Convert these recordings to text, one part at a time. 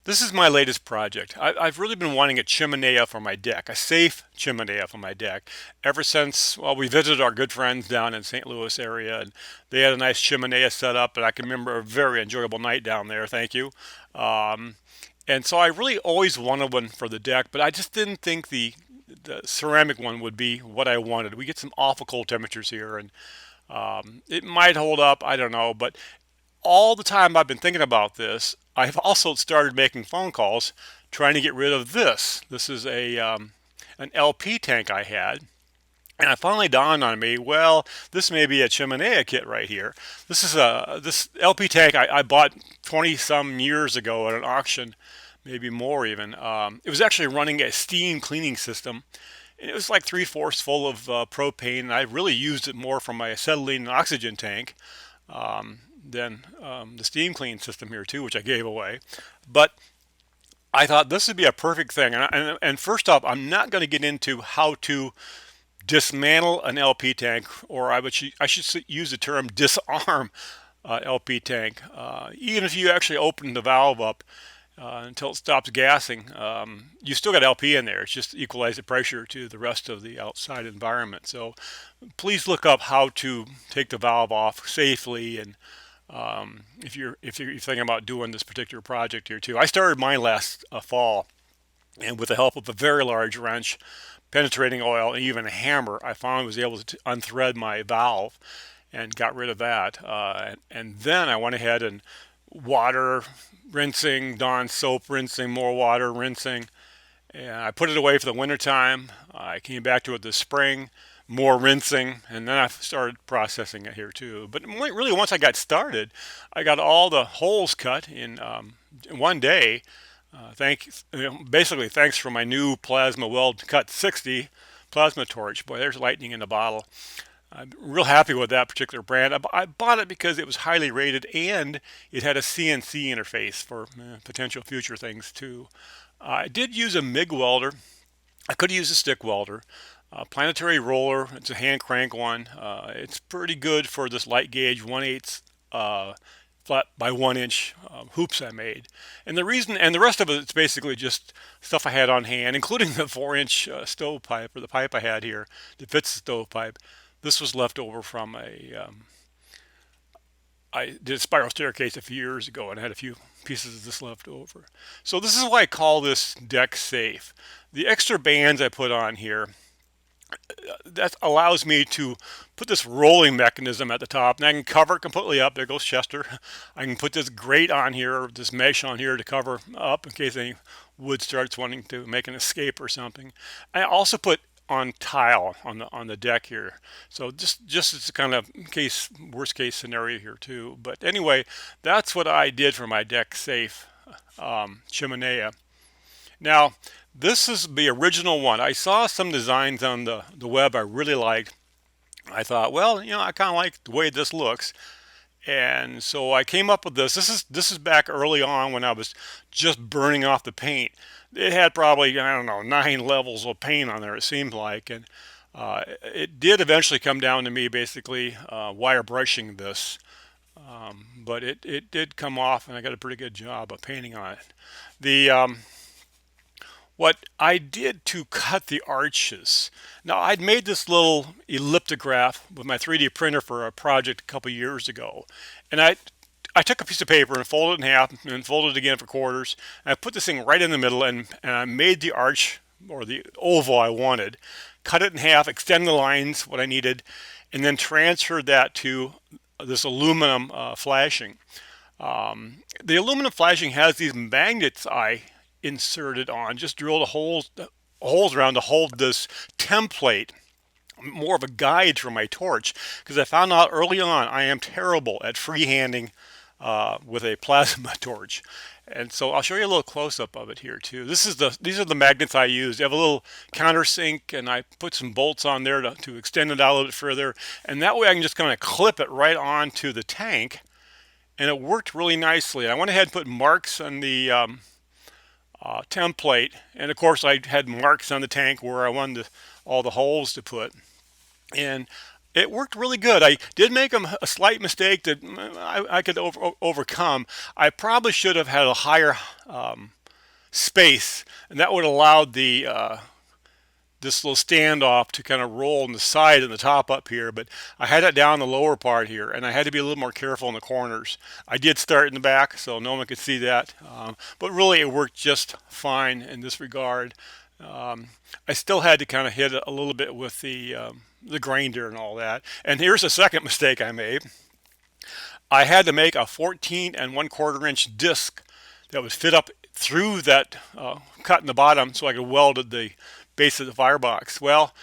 This is my latest project. I've really been wanting a chimenea for my deck, a safe chimenea for my deck, ever since, well, we visited our good friends down in St. Louis area, and they had a nice chimenea set up, and I can remember a very enjoyable night down there. Thank you. Um, and so I really always wanted one for the deck, but I just didn't think the ceramic one would be what I wanted. We get some awful cold temperatures here, and it might hold up. I don't know, but all the time I've been thinking about this, I've also started making phone calls trying to get rid of this. This is a an LP tank I had, and it finally dawned on me. Well, this may be a Chimenea kit right here. This LP tank I bought 20 some years ago at an auction, maybe more even. It was actually running a steam cleaning system. And it was like three-fourths full of propane. And I really used it more for my acetylene and oxygen tank. Than the steam clean system here too, which I gave away. But I thought this would be a perfect thing. And first off, I'm not going to get into how to dismantle an LP tank, or I should use the term disarm LP tank. Even if you actually open the valve up until it stops gassing, you still got LP in there. It's just equalize the pressure to the rest of the outside environment. So please look up how to take the valve off safely, and if you're thinking about doing this particular project here too. I started mine last fall, and with the help of a very large wrench, penetrating oil, and even a hammer, I finally was able to unthread my valve and got rid of that. And then I went ahead and water, rinsing, Dawn soap, rinsing, more water, rinsing, and I put it away for the wintertime. I came back to it this spring, more rinsing, and then I started processing it here too. But really, once I got started, I got all the holes cut in one day. Basically, thanks for my new Plasma Weld Cut 60 plasma torch. Boy, there's lightning in the bottle. I'm real happy with that particular brand. I bought it because it was highly rated and it had a CNC interface for potential future things too. I did use a MIG welder. I could use a stick welder. Planetary roller, it's a hand crank one. It's pretty good for this light gauge 1/8 flat by 1 inch hoops I made. And the rest of it's basically just stuff I had on hand, including the 4 inch stovepipe, or the pipe I had here that fits the stovepipe. This was left over from I did a spiral staircase a few years ago and I had a few pieces of this left over. So this is why I call this deck safe. The extra bands I put on here, that allows me to put this rolling mechanism at the top, and I can cover it completely up. There goes Chester. I can put this grate on here, or this mesh on here to cover up in case any wood starts wanting to make an escape or something. I also put on tile on the deck here, so just as a kind of worst case scenario here too. But anyway, that's what I did for my deck safe chimenea. Now, this is the original one. I saw some designs on the web I really liked. I thought, well, I kind of like the way this looks. And so I came up with this. This is back early on when I was just burning off the paint. It had probably, I don't know, 9 levels of paint on there, it seemed like. And it did eventually come down to me basically wire brushing this. But it did come off, and I got a pretty good job of painting on it. The what I did to cut the arches. Now, I'd made this little elliptograph with my 3D printer for a project a couple years ago. And I took a piece of paper and folded it in half and folded it again for quarters. And I put this thing right in the middle, and I made the arch, or the oval I wanted, cut it in half, extend the lines, what I needed, and then transferred that to this aluminum flashing. The aluminum flashing has these magnets I inserted on, just drilled holes around to hold this template, more of a guide for my torch, because I found out early on I am terrible at freehanding with a plasma torch. And so I'll show you a little close-up of it here too. These are the magnets I used. I have a little countersink, and I put some bolts on there to extend it out a little bit further, and that way I can just kind of clip it right onto the tank, and it worked really nicely. I went ahead and put marks on the template, and of course I had marks on the tank where I wanted all the holes to put, and it worked really good. I did make a slight mistake that I could overcome. I probably should have had a higher space, and that would allow the this little standoff to kind of roll on the side and the top up here, but I had it down the lower part here, and I had to be a little more careful in the corners. I did start in the back, so no one could see that, but really it worked just fine in this regard. Um, I still had to kind of hit it a little bit with the grinder and all that. And here's a second mistake I made. I had to make a 14 1/4 inch disc that would fit up through that cut in the bottom so I could weld the base of the firebox. Well,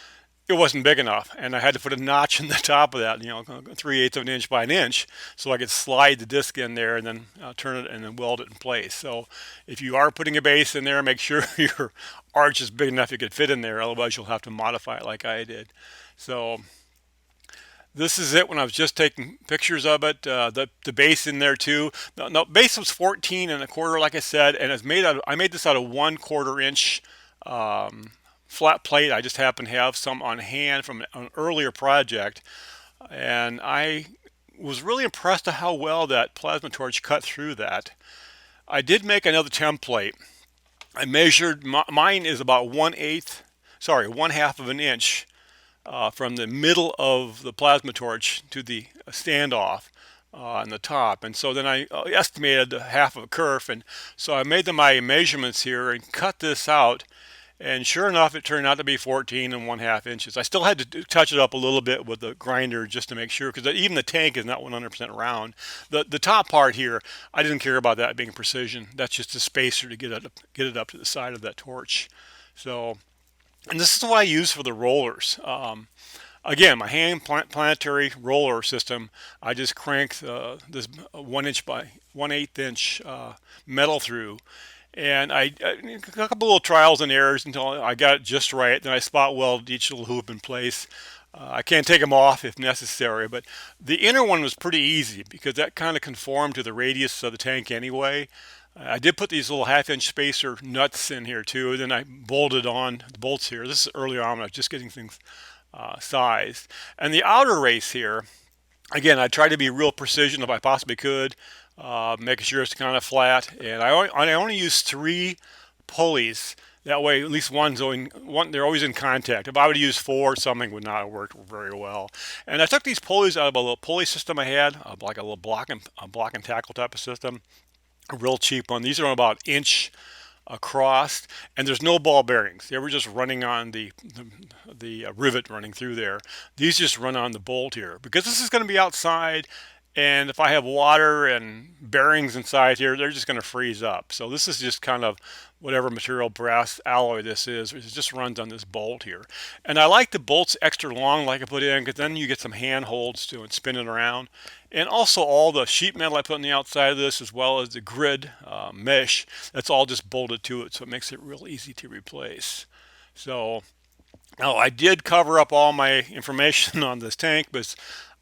it wasn't big enough, and I had to put a notch in the top of that, 3/8 of an inch by an inch, so I could slide the disc in there and then turn it and then weld it in place. So if you are putting a base in there, make sure your arch is big enough you could fit in there. Otherwise, you'll have to modify it like I did. So this is it when I was just taking pictures of it. The base in there too. No, base was 14 1/4, like I said, and it's made out. I made this out of 1/4 inch flat plate. I just happen to have some on hand from an earlier project, and I was really impressed at how well that plasma torch cut through that. I did make another template. I measured mine is about 1/8, sorry, 1/2 of an inch from the middle of the plasma torch to the standoff on the top. And so then I estimated half of a kerf. And so I made my measurements here and cut this out. And sure enough, it turned out to be 14 1/2 inches. I still had to touch it up a little bit with the grinder just to make sure, because even the tank is not 100% round. The top part here, I didn't care about that being precision. That's just a spacer to get it up to the side of that torch. So, and this is what I use for the rollers. Again, my hand planetary roller system, I just cranked this 1 inch by 1/8 inch metal through. And I a couple little trials and errors until I got it just right. Then I spot welded each little hoop in place. I can take them off if necessary, but the inner one was pretty easy because that kind of conformed to the radius of the tank anyway. I did put these little 1/2 inch spacer nuts in here too. Then I bolted on the bolts here. This is earlier on when I was just getting things sized. And the outer race here, again, I tried to be real precision if I possibly could, making sure it's kind of flat. And I only use 3 pulleys. That way, at least they're always in contact. If I would use 4, something would not have worked very well. And I took these pulleys out of a little pulley system I had, like a little block and tackle type of system, a real cheap one. These are about inch across, and there's no ball bearings. They were just running on the rivet running through there. These just run on the bolt here because this is going to be outside, and if I have water and bearings inside here, they're just going to freeze up. So this is just kind of whatever material, brass alloy this is, it just runs on this bolt here. And I like the bolts extra long like I put in, because then you get some hand holds to it, spin it around. And also all the sheet metal I put on the outside of this, as well as the grid mesh, that's all just bolted to it, so it makes it real easy to replace. So now I did cover up all my information on this tank, but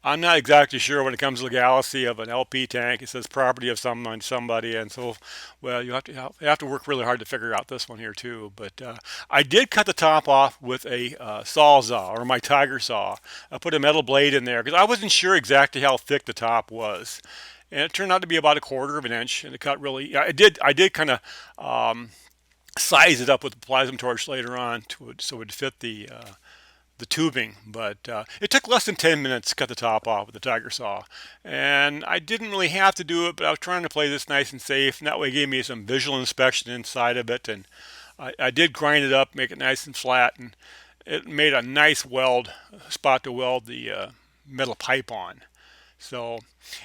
I'm not exactly sure when it comes to legality of an LP tank. It says property of somebody, and so, well, you have to work really hard to figure out this one here too. But I did cut the top off with a sawzall, or my tiger saw. I put a metal blade in there because I wasn't sure exactly how thick the top was, and it turned out to be about 1/4 of an inch. And it cut really. I did kind of size it up with the plasma torch later on so it would fit the tubing, but it took less than 10 minutes to cut the top off with the tiger saw. And I didn't really have to do it, but I was trying to play this nice and safe, and that way it gave me some visual inspection inside of it. And I did grind it up, make it nice and flat, and it made a nice spot to weld the metal pipe on. So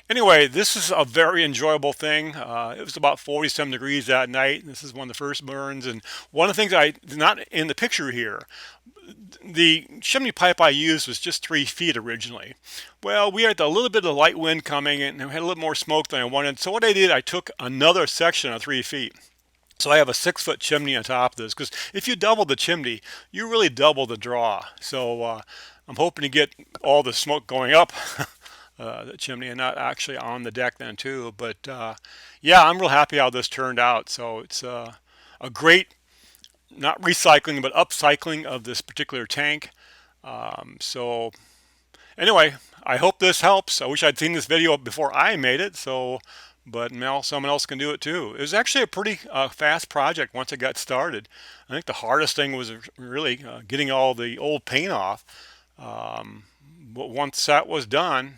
anyway, this is a very enjoyable thing. It was about 47 degrees that night. This is one of the first burns, and one of the things not in the picture here, the chimney pipe I used was just 3 feet originally. Well, we had a little bit of light wind coming and we had a little more smoke than I wanted. So what I did, I took another section of 3 feet. So I have a 6-foot chimney on top of this, because if you double the chimney, you really double the draw. So I'm hoping to get all the smoke going up the chimney and not actually on the deck then too. But yeah, I'm real happy how this turned out. So it's a great, not recycling, but upcycling of this particular tank. So anyway, I hope this helps. I wish I'd seen this video before I made it. So but now someone else can do it too. It was actually a pretty fast project once it got started. I think the hardest thing was really getting all the old paint off. Um, but once that was done,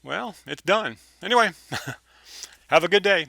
well, it's done. Anyway, have a good day.